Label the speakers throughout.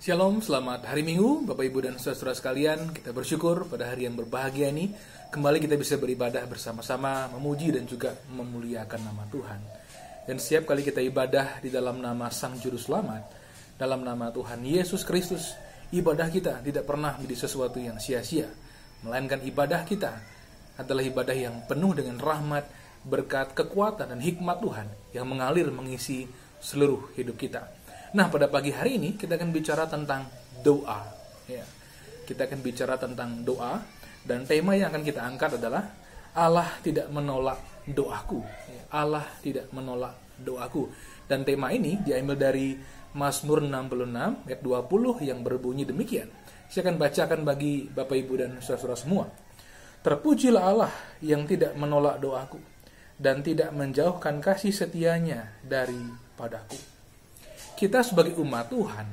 Speaker 1: Shalom, selamat hari Minggu, Bapak Ibu dan saudara sekalian. Kita bersyukur pada hari yang berbahagia ini kembali kita bisa beribadah bersama-sama, memuji dan juga memuliakan nama Tuhan. Dan setiap kali kita ibadah di dalam nama Sang Juru Selamat, dalam nama Tuhan Yesus Kristus, ibadah kita tidak pernah menjadi sesuatu yang sia-sia, melainkan ibadah kita adalah ibadah yang penuh dengan rahmat, berkat, kekuatan, dan hikmat Tuhan yang mengalir mengisi seluruh hidup kita. Nah, pada pagi hari ini kita akan bicara tentang doa. Ya, kita akan bicara tentang doa, dan tema yang akan kita angkat adalah Allah tidak menolak doaku. Ya, Allah tidak menolak doaku. Dan tema ini diambil dari Mazmur 66 ayat 20 yang berbunyi demikian. Saya akan bacakan bagi Bapak Ibu dan saudara-saudara semua. Terpujilah Allah yang tidak menolak doaku dan tidak menjauhkan kasih setianya daripadaku. Kita sebagai umat Tuhan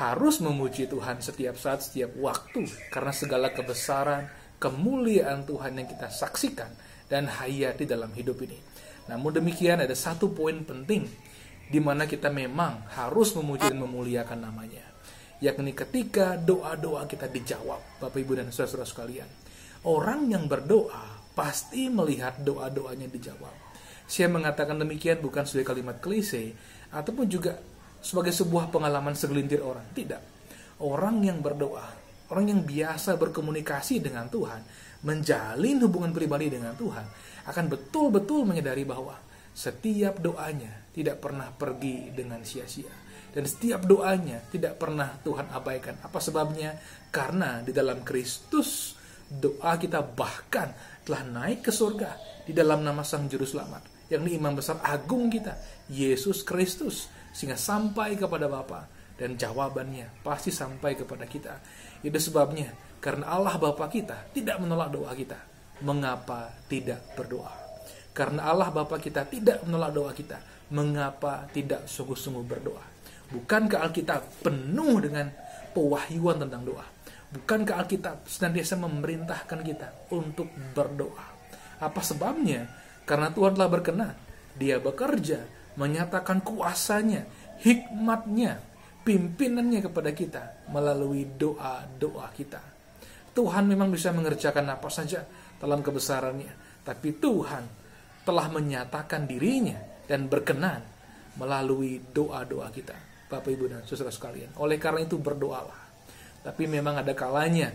Speaker 1: harus memuji Tuhan setiap saat, setiap waktu, karena segala kebesaran, kemuliaan Tuhan yang kita saksikan dan hayati dalam hidup ini. Namun demikian ada satu poin penting di mana kita memang harus memuji dan memuliakan namanya, yakni ketika doa-doa kita dijawab. Bapak Ibu dan saudara sekalian, orang yang berdoa pasti melihat doa-doanya dijawab. Saya mengatakan demikian bukan sebagai kalimat klise ataupun juga sebagai sebuah pengalaman segelintir orang. Tidak. Orang yang berdoa, orang yang biasa berkomunikasi dengan Tuhan, menjalin hubungan pribadi dengan Tuhan, akan betul-betul menyadari bahwa setiap doanya tidak pernah pergi dengan sia-sia. Dan setiap doanya tidak pernah Tuhan abaikan. Apa sebabnya? Karena di dalam Kristus, doa kita bahkan telah naik ke surga di dalam nama Sang Juru Selamat, yakni Imam Besar Agung kita, Yesus Kristus, sehingga sampai kepada Bapa, dan jawabannya pasti sampai kepada kita. Itu sebabnya karena Allah Bapa kita tidak menolak doa kita, mengapa tidak berdoa? Karena Allah Bapa kita tidak menolak doa kita, mengapa tidak sungguh-sungguh berdoa? Bukankah Alkitab penuh dengan pewahyuan tentang doa? Bukankah Alkitab senantiasa memerintahkan kita untuk berdoa? Apa sebabnya? Karena Tuhan telah berkenan, Dia bekerja, menyatakan kuasanya, hikmatnya, pimpinannya kepada kita melalui doa-doa kita. Tuhan memang bisa mengerjakan apa saja dalam kebesarannya, tapi Tuhan telah menyatakan dirinya dan berkenan melalui doa-doa kita. Bapak, Ibu, dan saudara sekalian, oleh karena itu berdoalah. Tapi memang ada kalanya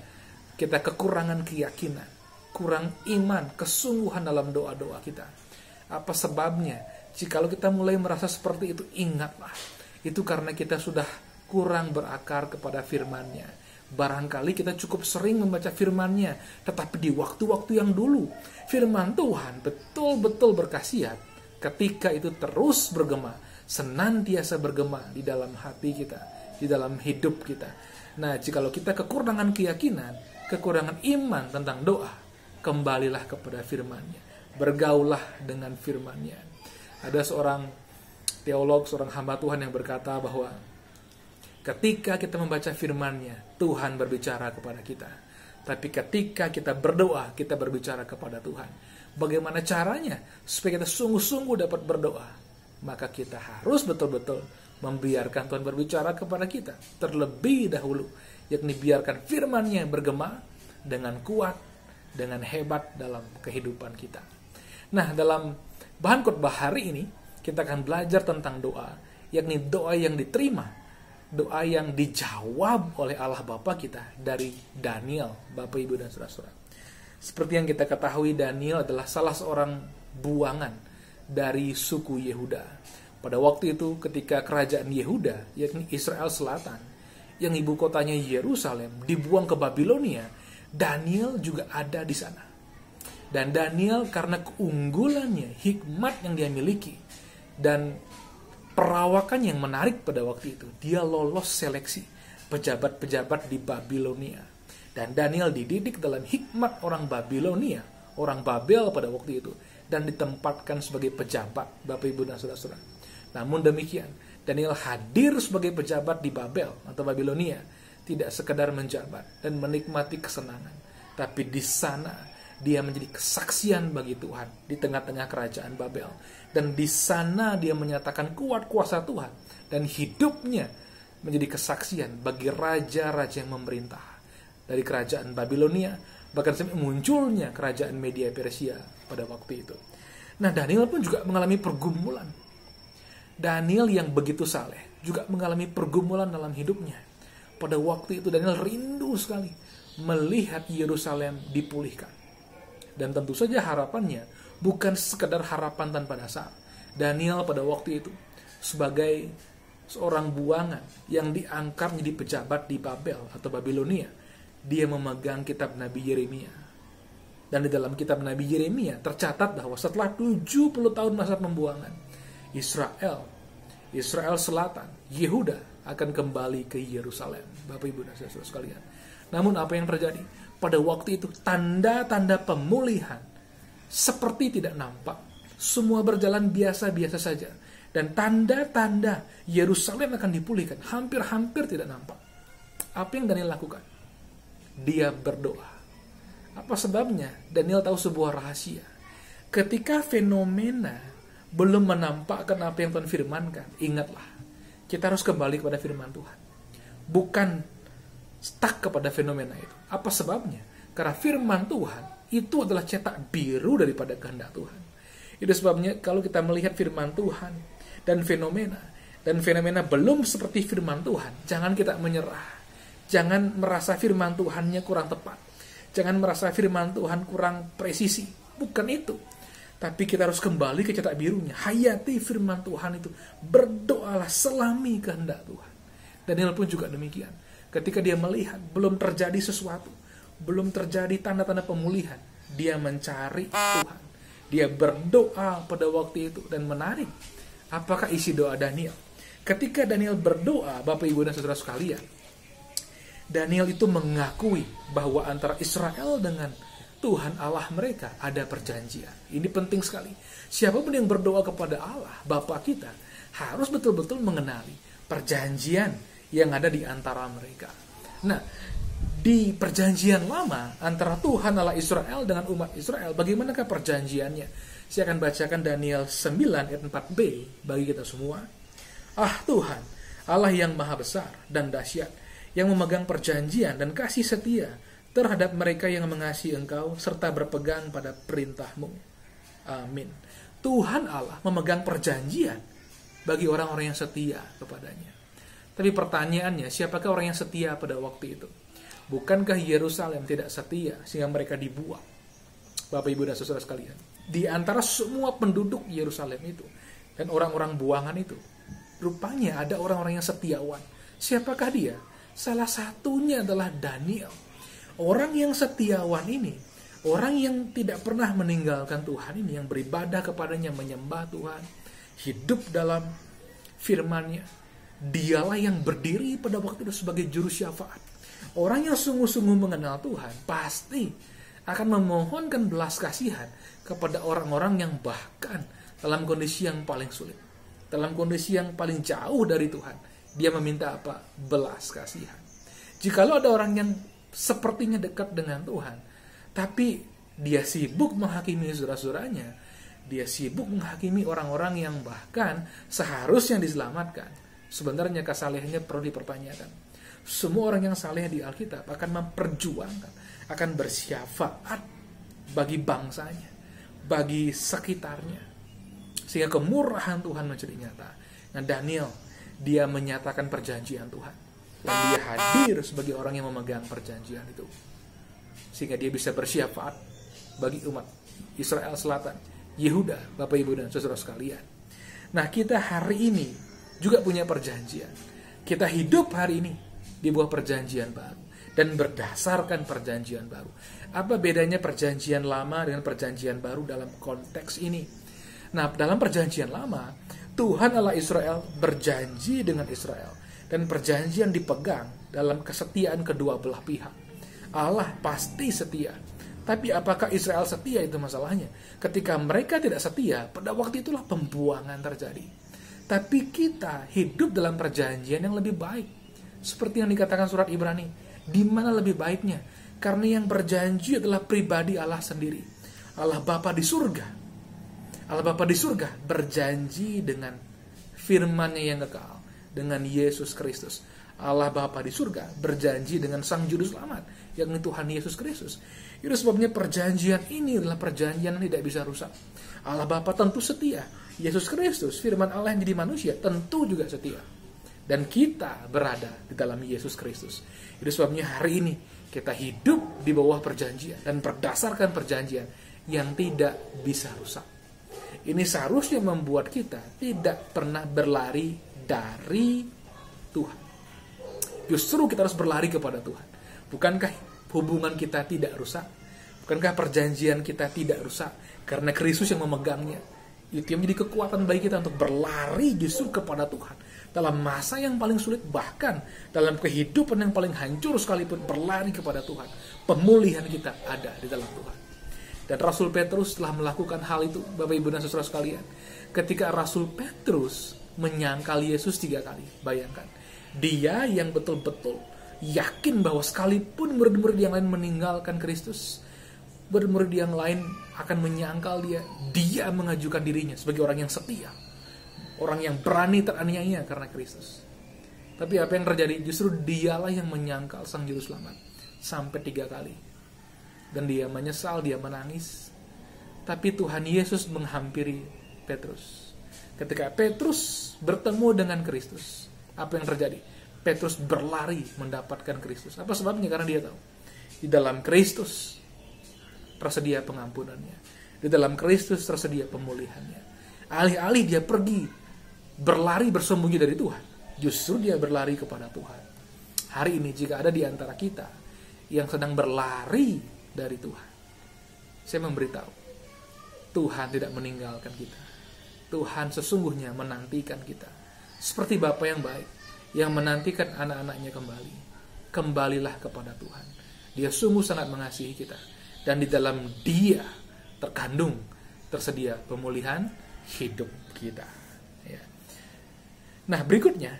Speaker 1: kita kekurangan keyakinan, kurang iman, kesungguhan dalam doa-doa kita. Apa sebabnya? Jikalau kita mulai merasa seperti itu, ingatlah, itu karena kita sudah kurang berakar kepada firman-Nya. Barangkali kita cukup sering membaca firman-Nya, tetapi di waktu-waktu yang dulu, firman Tuhan betul-betul berkhasiat ketika itu terus bergema, senantiasa bergema di dalam hati kita, di dalam hidup kita. Nah, jikalau kita kekurangan keyakinan, kekurangan iman tentang doa, kembalilah kepada firman-Nya, bergaulah dengan firman-Nya. Ada seorang teolog, seorang hamba Tuhan yang berkata bahwa ketika kita membaca firman-Nya, Tuhan berbicara kepada kita. Tapi ketika kita berdoa, kita berbicara kepada Tuhan. Bagaimana caranya supaya kita sungguh-sungguh dapat berdoa? Maka kita harus betul-betul membiarkan Tuhan berbicara kepada kita terlebih dahulu, yakni biarkan firman-Nya bergema dengan kuat, dengan hebat dalam kehidupan kita. Nah, dalam bahan khotbah hari ini kita akan belajar tentang doa, yakni doa yang diterima, doa yang dijawab oleh Allah Bapa kita dari Daniel, Bapak, Ibu, dan saudara-saudara. Seperti yang kita ketahui, Daniel adalah salah seorang buangan dari suku Yehuda. Pada waktu itu ketika kerajaan Yehuda, yakni Israel Selatan, yang ibu kotanya Yerusalem, dibuang ke Babilonia, Daniel juga ada di sana. Dan Daniel karena keunggulannya, hikmat yang dia miliki, dan perawakan yang menarik pada waktu itu, dia lolos seleksi pejabat-pejabat di Babilonia. Dan Daniel dididik dalam hikmat orang Babilonia, orang Babel pada waktu itu, dan ditempatkan sebagai pejabat, Bapak, Ibu, dan saudara-saudara. Namun demikian, Daniel hadir sebagai pejabat di Babel atau Babilonia, tidak sekedar menjabat dan menikmati kesenangan, tapi di sana dia menjadi kesaksian bagi Tuhan di tengah-tengah kerajaan Babel. Dan di sana dia menyatakan kuat kuasa Tuhan. Dan hidupnya menjadi kesaksian bagi raja-raja yang memerintah dari kerajaan Babilonia, bahkan sampai munculnya kerajaan Media Persia pada waktu itu. Nah, Daniel pun juga mengalami pergumulan. Daniel yang begitu saleh juga mengalami pergumulan dalam hidupnya. Pada waktu itu Daniel rindu sekali melihat Yerusalem dipulihkan. Dan tentu saja harapannya bukan sekedar harapan tanpa dasar. Daniel pada waktu itu sebagai seorang buangan yang diangkat menjadi pejabat di Babel atau Babilonia, dia memegang kitab Nabi Yeremia. Dan di dalam kitab Nabi Yeremia tercatat bahwa setelah 70 tahun masa pembuangan, Israel Selatan, Yehuda akan kembali ke Yerusalem. Bapak Ibu dan Saudara sekalian. Namun apa yang terjadi? Pada waktu itu tanda-tanda pemulihan seperti tidak nampak. Semua berjalan biasa-biasa saja. Dan tanda-tanda Yerusalem akan dipulihkan hampir-hampir tidak nampak. Apa yang Daniel lakukan? Dia berdoa. Apa sebabnya? Daniel tahu sebuah rahasia. Ketika fenomena belum menampakkan apa yang Tuhan firmankan, ingatlah, kita harus kembali kepada firman Tuhan. Bukan stuck kepada fenomena itu. Apa sebabnya? Karena firman Tuhan itu adalah cetak biru daripada kehendak Tuhan. Itu sebabnya kalau kita melihat firman Tuhan dan fenomena belum seperti firman Tuhan, jangan kita menyerah. Jangan merasa firman Tuhannya kurang tepat. Jangan merasa firman Tuhan kurang presisi. Bukan itu. Tapi kita harus kembali ke cetak birunya. Hayati firman Tuhan itu. Berdoalah selami kehendak Tuhan. Daniel pun juga demikian. Ketika dia melihat belum terjadi sesuatu, belum terjadi tanda-tanda pemulihan, dia mencari Tuhan. Dia berdoa pada waktu itu. Dan menarik, apakah isi doa Daniel? Ketika Daniel berdoa, Bapak Ibu dan Saudara sekalian, Daniel itu mengakui bahwa antara Israel dengan Tuhan Allah mereka ada perjanjian. Ini penting sekali. Siapapun yang berdoa kepada Allah, Bapa kita, harus betul-betul mengenali perjanjian yang ada di antara mereka. Nah, di perjanjian lama antara Tuhan Allah Israel dengan umat Israel, bagaimanakah perjanjiannya? Saya akan bacakan Daniel 9 ayat 4b bagi kita semua. Ah Tuhan, Allah yang maha besar dan dahsyat, yang memegang perjanjian dan kasih setia terhadap mereka yang mengasihi Engkau serta berpegang pada perintah-Mu. Amin. Tuhan Allah memegang perjanjian bagi orang-orang yang setia kepadanya. Tapi pertanyaannya, siapakah orang yang setia pada waktu itu? Bukankah Yerusalem tidak setia sehingga mereka dibuang? Bapak, Ibu, dan Saudara sekalian, di antara semua penduduk Yerusalem itu dan orang-orang buangan itu, rupanya ada orang-orang yang setiawan. Siapakah dia? Salah satunya adalah Daniel. Orang yang setiawan ini, orang yang tidak pernah meninggalkan Tuhan ini, yang beribadah kepadanya, menyembah Tuhan, hidup dalam firman-Nya. Dialah yang berdiri pada waktu itu sebagai juru syafaat. Orang yang sungguh-sungguh mengenal Tuhan pasti akan memohonkan belas kasihan kepada orang-orang yang bahkan dalam kondisi yang paling sulit, dalam kondisi yang paling jauh dari Tuhan. Dia meminta apa? Belas kasihan. Jikalau ada orang yang sepertinya dekat dengan Tuhan, tapi dia sibuk menghakimi saudara-saudaranya, dia sibuk menghakimi orang-orang yang bahkan seharusnya diselamatkan, sebenarnya kesalehannya perlu dipertanyakan. Semua orang yang saleh di Alkitab akan memperjuangkan, akan bersyafaat bagi bangsanya, bagi sekitarnya, sehingga kemurahan Tuhan menjadi nyata. Nah, Daniel, dia menyatakan perjanjian Tuhan, dan dia hadir sebagai orang yang memegang perjanjian itu, sehingga dia bisa bersyafaat bagi umat Israel Selatan, Yehuda, Bapak Ibu dan Saudara sekalian. Nah, kita hari ini juga punya perjanjian. Kita hidup hari ini di bawah perjanjian baru dan berdasarkan perjanjian baru. Apa bedanya perjanjian lama dengan perjanjian baru dalam konteks ini? Nah, dalam perjanjian lama, Tuhan Allah Israel berjanji dengan Israel, dan perjanjian dipegang dalam kesetiaan kedua belah pihak. Allah pasti setia. Tapi apakah Israel setia, itu masalahnya. Ketika mereka tidak setia, pada waktu itulah pembuangan terjadi. Tapi kita hidup dalam perjanjian yang lebih baik. Seperti yang dikatakan surat Ibrani. Di mana lebih baiknya? Karena yang berjanji adalah pribadi Allah sendiri. Allah Bapa di surga. Allah Bapa di surga berjanji dengan firman-Nya yang kekal. dengan Yesus Kristus. Allah Bapa di surga berjanji dengan Sang Juru Selamat, yakni Tuhan Yesus Kristus. Itu sebabnya perjanjian ini adalah perjanjian yang tidak bisa rusak. Allah Bapa tentu setia. Yesus Kristus, firman Allah yang jadi manusia, tentu juga setia. Dan kita berada di dalam Yesus Kristus. Itu sebabnya hari ini kita hidup di bawah perjanjian dan berdasarkan perjanjian yang tidak bisa rusak. Ini seharusnya membuat kita tidak pernah berlari dari Tuhan. Justru kita harus berlari kepada Tuhan. Bukankah hubungan kita tidak rusak? Bukankah perjanjian kita tidak rusak? Karena Kristus yang memegangnya. Itu yang menjadi kekuatan bagi kita untuk berlari justru kepada Tuhan. Dalam masa yang paling sulit, bahkan dalam kehidupan yang paling hancur sekalipun, berlari kepada Tuhan. Pemulihan kita ada di dalam Tuhan. Dan Rasul Petrus telah melakukan hal itu, Bapak Ibu dan Saudara sekalian. Ketika Rasul Petrus menyangkal Yesus 3 kali. Bayangkan. Dia yang betul-betul yakin bahwa sekalipun murid-murid yang lain meninggalkan Kristus, murid-murid yang lain akan menyangkal dia, dia mengajukan dirinya sebagai orang yang setia, orang yang berani teraniaya karena Kristus. Tapi apa yang terjadi? Justru dialah yang menyangkal Sang Juru Selamat sampai 3 kali. Dan dia menyesal, dia menangis. Tapi Tuhan Yesus menghampiri Petrus. Ketika Petrus bertemu dengan Kristus, apa yang terjadi? Petrus berlari mendapatkan Kristus. Apa sebabnya? Karena dia tahu di dalam Kristus tersedia pengampunannya. Di dalam Kristus tersedia pemulihannya. Alih-alih dia pergi berlari bersembunyi dari Tuhan, justru dia berlari kepada Tuhan. Hari ini jika ada di antara kita yang sedang berlari dari Tuhan, saya memberitahu, Tuhan tidak meninggalkan kita. Tuhan sesungguhnya menantikan kita. Seperti Bapa yang baik, yang menantikan anak-anaknya kembali. Kembalilah kepada Tuhan. Dia sungguh sangat mengasihi kita. Dan di dalam Dia tersedia pemulihan hidup kita. Ya. Nah, berikutnya,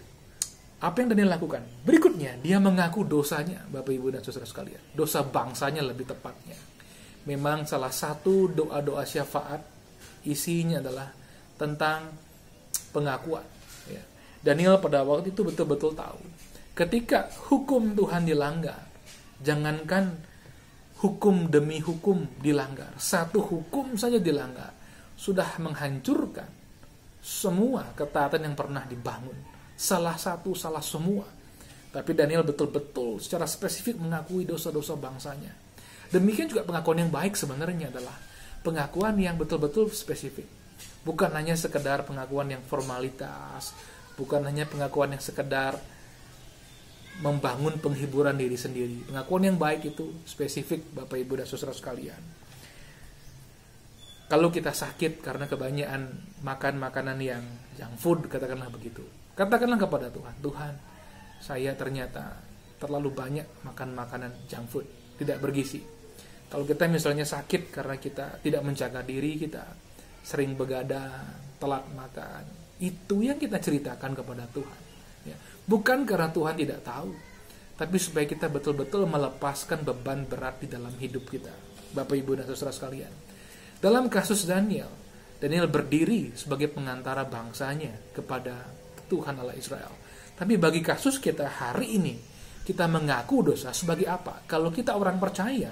Speaker 1: apa yang Daniel lakukan? Berikutnya, dia mengaku dosanya, Bapak Ibu dan Saudara sekalian. Dosa bangsanya lebih tepatnya. Memang salah satu doa-doa syafaat isinya adalah tentang pengakuan. Ya. Daniel pada waktu itu betul-betul tahu ketika hukum Tuhan dilanggar, jangankan hukum demi hukum dilanggar, satu hukum saja dilanggar, sudah menghancurkan semua ketaatan yang pernah dibangun. Salah satu, salah semua. Tapi Daniel betul-betul secara spesifik mengakui dosa-dosa bangsanya. Demikian juga pengakuan yang baik sebenarnya adalah pengakuan yang betul-betul spesifik. Bukan hanya sekedar pengakuan yang formalitas, bukan hanya pengakuan yang sekedar membangun penghiburan diri sendiri. Pengakuan yang baik itu spesifik, Bapak Ibu dan Saudara sekalian. Kalau kita sakit karena kebanyakan makan makanan yang junk food, katakanlah begitu, katakanlah kepada Tuhan, Tuhan, saya ternyata terlalu banyak makan makanan junk food, tidak bergizi. Kalau kita misalnya sakit karena kita tidak menjaga diri, kita sering begadang, telat makan, itu yang kita ceritakan kepada Tuhan. Ya. Bukan karena Tuhan tidak tahu, tapi supaya kita betul-betul melepaskan beban berat di dalam hidup kita. Bapak, Ibu, dan Saudara sekalian. Dalam kasus Daniel berdiri sebagai pengantara bangsanya kepada Tuhan Allah Israel. Tapi bagi kasus kita hari ini, kita mengaku dosa sebagai apa? Kalau kita orang percaya,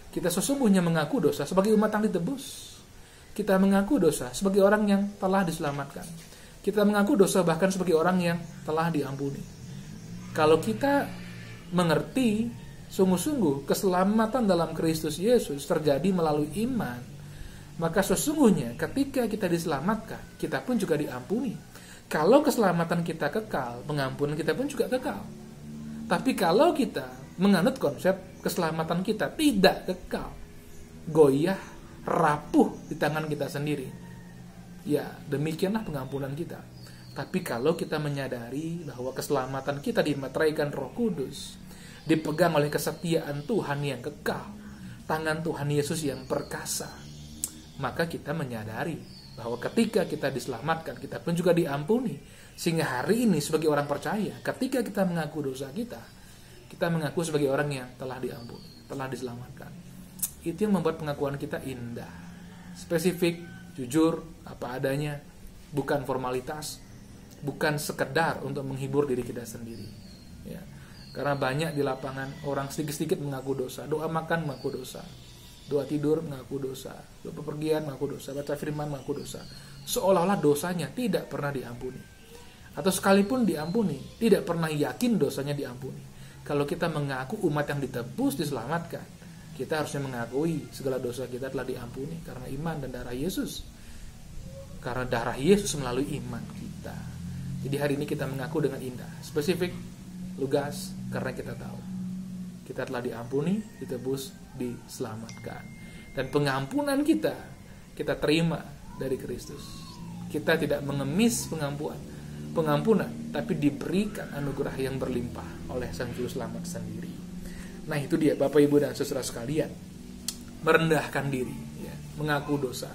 Speaker 1: kita sesungguhnya mengaku dosa sebagai umat yang ditebus. Kita mengaku dosa sebagai orang yang telah diselamatkan. Kita mengaku dosa bahkan sebagai orang yang telah diampuni. Kalau kita mengerti sungguh-sungguh keselamatan dalam Kristus Yesus terjadi melalui iman, maka sesungguhnya ketika kita diselamatkan, kita pun juga diampuni. Kalau keselamatan kita kekal, pengampunan kita pun juga kekal. Tapi kalau kita menganut konsep keselamatan kita tidak kekal, goyah, rapuh di tangan kita sendiri, ya demikianlah pengampunan kita. Tapi kalau kita menyadari bahwa keselamatan kita dimeteraikan Roh Kudus, dipegang oleh kesetiaan Tuhan yang kekal, tangan Tuhan Yesus yang perkasa, maka kita menyadari bahwa ketika kita diselamatkan, kita pun juga diampuni. Sehingga hari ini sebagai orang percaya, ketika kita mengaku dosa kita mengaku sebagai orang yang telah diampuni, telah diselamatkan. Itu yang membuat pengakuan kita indah, spesifik, jujur, apa adanya, bukan formalitas, bukan sekedar untuk menghibur diri kita sendiri. Ya. Karena banyak di lapangan orang sedikit-sedikit mengaku dosa. Doa makan mengaku dosa, doa tidur mengaku dosa, doa bepergian mengaku dosa, baca firman mengaku dosa. Seolah-olah dosanya tidak pernah diampuni. Atau sekalipun diampuni, tidak pernah yakin dosanya diampuni. Kalau kita mengaku umat yang ditebus, diselamatkan, kita harusnya mengakui segala dosa kita telah diampuni karena iman dan darah Yesus. Karena darah Yesus melalui iman kita. Jadi hari ini kita mengaku dengan indah, spesifik, lugas, karena kita tahu kita telah diampuni, ditebus, diselamatkan. Dan pengampunan kita terima dari Kristus. Kita tidak mengemis pengampunan, tapi diberikan anugerah yang berlimpah oleh Sang Juru Selamat sendiri. Nah, itu dia Bapak Ibu dan Saudara sekalian, merendahkan diri, ya, mengaku dosa.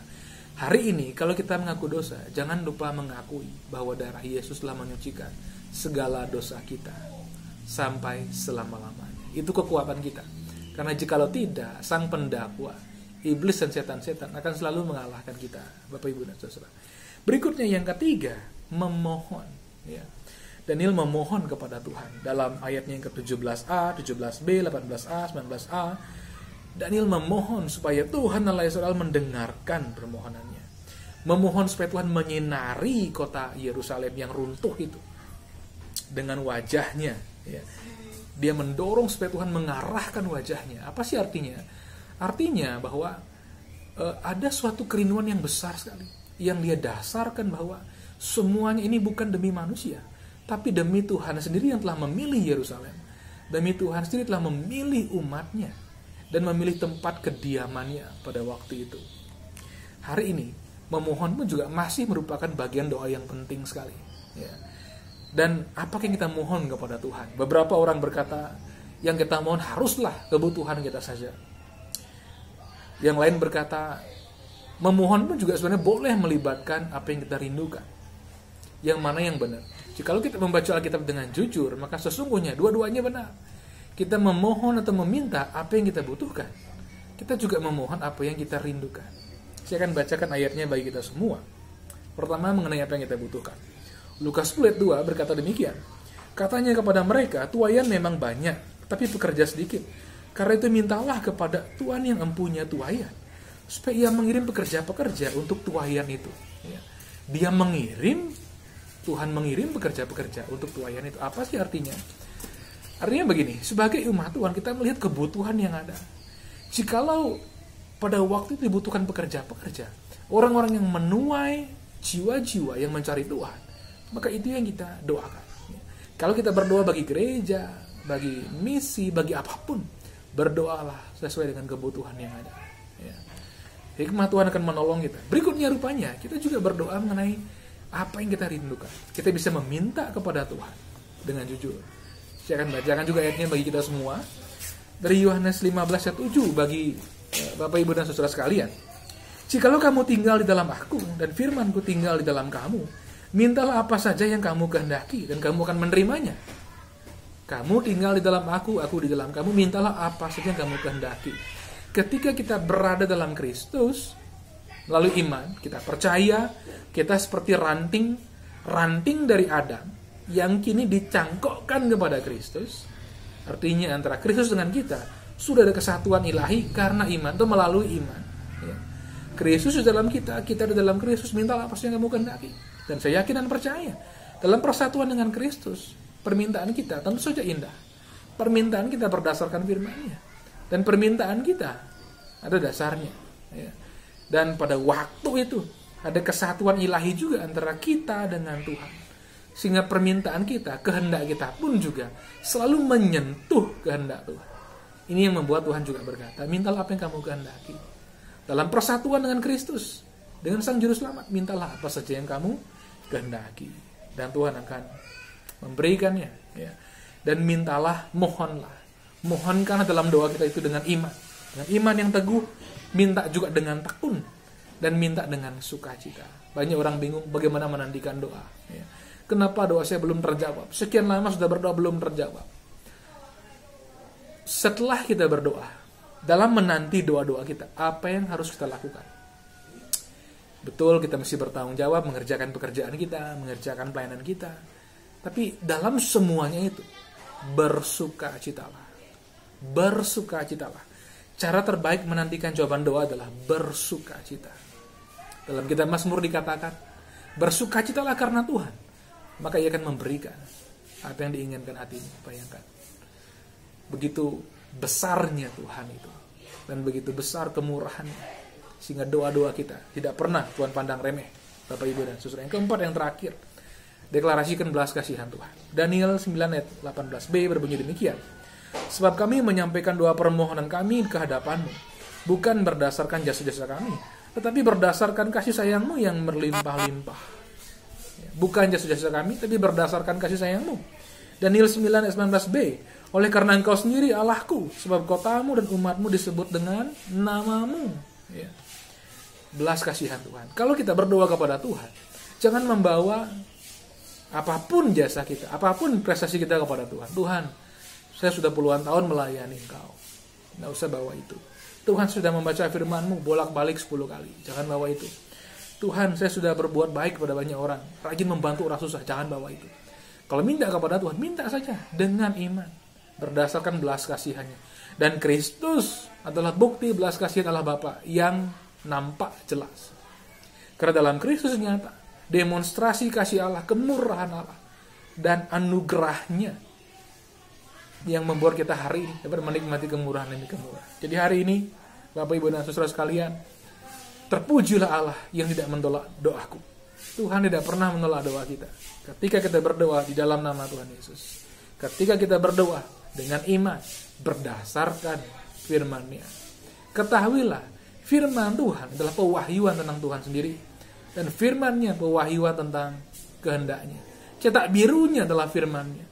Speaker 1: Hari ini kalau kita mengaku dosa, jangan lupa mengakui bahwa darah Yesus telah menyucikan segala dosa kita sampai selama-lamanya. Itu kekuatan kita. Karena jikalau tidak, sang pendakwa, iblis dan setan-setan akan selalu mengalahkan kita, Bapak Ibu dan Saudara. Berikutnya yang ketiga, memohon. Ya. Daniel memohon kepada Tuhan. Dalam ayatnya yang ke-17a, 17b, 18a, 19a, Daniel memohon supaya Tuhan Allah Israel mendengarkan permohonannya. Memohon supaya Tuhan menyinari kota Yerusalem yang runtuh itu dengan wajahnya. Ya. Dia mendorong supaya Tuhan mengarahkan wajahnya. Apa sih artinya? Artinya bahwa ada suatu kerinduan yang besar sekali, yang dia dasarkan bahwa semuanya ini bukan demi manusia, tapi demi Tuhan sendiri yang telah memilih Yerusalem. Demi Tuhan sendiri telah memilih umatnya dan memilih tempat kediamannya pada waktu itu. Hari ini, memohon pun juga masih merupakan bagian doa yang penting sekali. Ya. Dan apa yang kita mohon kepada Tuhan? Beberapa orang berkata, yang kita mohon haruslah kebutuhan kita saja. Yang lain berkata, memohon pun juga sebenarnya boleh melibatkan apa yang kita rindukan. Yang mana yang benar? Jikalau kita membaca Alkitab dengan jujur, maka sesungguhnya dua-duanya benar. Kita memohon atau meminta apa yang kita butuhkan. Kita juga memohon apa yang kita rindukan. Saya akan bacakan ayatnya bagi kita semua. Pertama, mengenai apa yang kita butuhkan. Lukas 10 ayat 2 berkata demikian. Katanya kepada mereka, tuaian memang banyak, tapi pekerja sedikit. Karena itu mintalah kepada Tuhan yang empunya tuaian, supaya ia mengirim pekerja-pekerja untuk tuaian itu. Dia mengirim, Tuhan mengirim pekerja-pekerja untuk tuaian itu. Apa sih artinya? Artinya begini, sebagai umat Tuhan kita melihat kebutuhan yang ada. Jikalau pada waktu itu dibutuhkan pekerja-pekerja, orang-orang yang menuai jiwa-jiwa yang mencari Tuhan, maka itu yang kita doakan. Kalau kita berdoa bagi gereja, bagi misi, bagi apapun, berdoalah sesuai dengan kebutuhan yang ada. Hikmat Tuhan akan menolong kita. Berikutnya rupanya, kita juga berdoa mengenai apa yang kita rindukan. Kita bisa meminta kepada Tuhan dengan jujur. Saya akan bacakan juga ayatnya bagi kita semua. Dari Yohanes 15 ayat 7 bagi Bapak Ibu dan Saudara sekalian. Jikalau kamu tinggal di dalam aku dan firman-Ku tinggal di dalam kamu, mintalah apa saja yang kamu kehendaki dan kamu akan menerimanya. Kamu tinggal di dalam aku di dalam kamu, mintalah apa saja yang kamu kehendaki. Ketika kita berada dalam Kristus, melalui iman, kita percaya, kita seperti ranting dari Adam, yang kini dicangkokkan kepada Kristus. Artinya antara Kristus dengan kita, sudah ada kesatuan ilahi karena iman, itu melalui iman. Kristus di dalam kita di dalam Kristus, mintalah apa saja yang kamu kehendaki. Dan saya yakin dan percaya, dalam persatuan dengan Kristus, permintaan kita tentu saja indah. Permintaan kita berdasarkan firman-Nya. Dan permintaan kita ada dasarnya. Dan pada waktu itu, ada kesatuan ilahi juga antara kita dengan Tuhan. Sehingga permintaan kita, kehendak kita pun juga selalu menyentuh kehendak Tuhan. Ini yang membuat Tuhan juga berkata, mintalah apa yang kamu kehendaki. Dalam persatuan dengan Kristus, dengan Sang Juru Selamat, mintalah apa saja yang kamu kehendaki. Dan Tuhan akan memberikannya. Dan mintalah, mohonlah. Mohonkanlah dalam doa kita itu dengan iman. Dengan iman yang teguh, minta juga dengan tekun. Dan minta dengan sukacita. Banyak orang bingung bagaimana menantikan doa. Kenapa doa saya belum terjawab? Sekian lama sudah berdoa belum terjawab. Setelah kita berdoa, dalam menanti doa-doa kita, apa yang harus kita lakukan? Betul, kita mesti bertanggung jawab mengerjakan pekerjaan kita, mengerjakan pelayanan kita. Tapi dalam semuanya itu, bersukacitalah. Bersukacitalah. Cara terbaik menantikan jawaban doa adalah bersukacita. Dalam kitab Mazmur dikatakan, bersukacitalah karena Tuhan, maka Ia akan memberikan apa yang diinginkan hatimu. Bayangkan, begitu besarnya Tuhan itu, dan begitu besar kemurahannya, sehingga doa-doa kita tidak pernah Tuhan pandang remeh. Bapak, Ibu, dan Saudara. Yang keempat, yang terakhir, deklarasikan belas kasihan Tuhan. Daniel 9 ayat 18b berbunyi demikian. Sebab kami menyampaikan doa permohonan kami ke hadapan-Mu, bukan berdasarkan jasa-jasa kami, tetapi berdasarkan kasih sayang-Mu yang berlimpah-limpah. Bukan jasa-jasa kami, tapi berdasarkan kasih sayang-Mu. Daniel 9 ayat 19b. Oleh karena Engkau sendiri Allahku, sebab kotamu dan umatmu disebut dengan namamu. Ya. Belas kasihan Tuhan. Kalau kita berdoa kepada Tuhan, jangan membawa apapun jasa kita, apapun prestasi kita kepada Tuhan. Tuhan, saya sudah puluhan tahun melayani Engkau. Tidak usah bawa itu. Tuhan sudah membaca firman-Mu bolak-balik 10 kali. Jangan bawa itu. Tuhan, saya sudah berbuat baik kepada banyak orang, rajin membantu orang susah. Jangan bawa itu. Kalau minta kepada Tuhan, minta saja dengan iman, berdasarkan belas kasihannya. Dan Kristus adalah bukti belas kasihan Allah Bapa yang nampak jelas. Karena dalam Kristus nyata demonstrasi kasih Allah, kemurahan Allah, dan anugerahnya yang membuat kita hari ini dapat menikmati kemurahan demi kemurahan. Jadi hari ini, Bapak, Ibu, dan Saudara sekalian, terpujilah Allah yang tidak menolak doaku. Tuhan tidak pernah menolak doa kita. Ketika kita berdoa di dalam nama Tuhan Yesus, ketika kita berdoa dengan iman berdasarkan firman-Nya, ketahuilah firman Tuhan adalah pewahyuan tentang Tuhan sendiri, dan firman-Nya pewahyuan tentang kehendak-Nya. Cetak birunya adalah firman-Nya.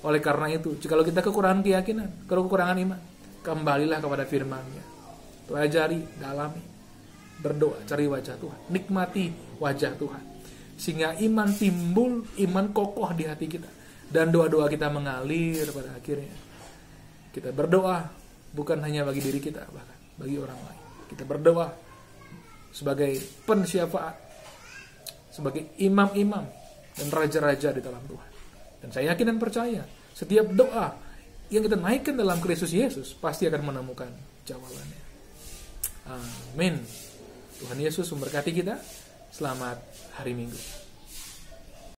Speaker 1: Oleh karena itu, jikalau kita kekurangan keyakinan, kekurangan iman, kembalilah kepada firman-Nya. Pelajari, dalami, berdoa, cari wajah Tuhan, nikmati wajah Tuhan, sehingga iman timbul, iman kokoh di hati kita, dan doa-doa kita mengalir pada akhirnya. Kita berdoa bukan hanya bagi diri kita, bahkan bagi orang lain. Kita berdoa sebagai pensyafaat, sebagai imam-imam dan raja-raja di dalam Tuhan. Dan saya yakin dan percaya, setiap doa yang kita naikkan dalam Kristus Yesus pasti akan menemukan jawabannya. Amin. Tuhan Yesus memberkati kita. Selamat hari Minggu.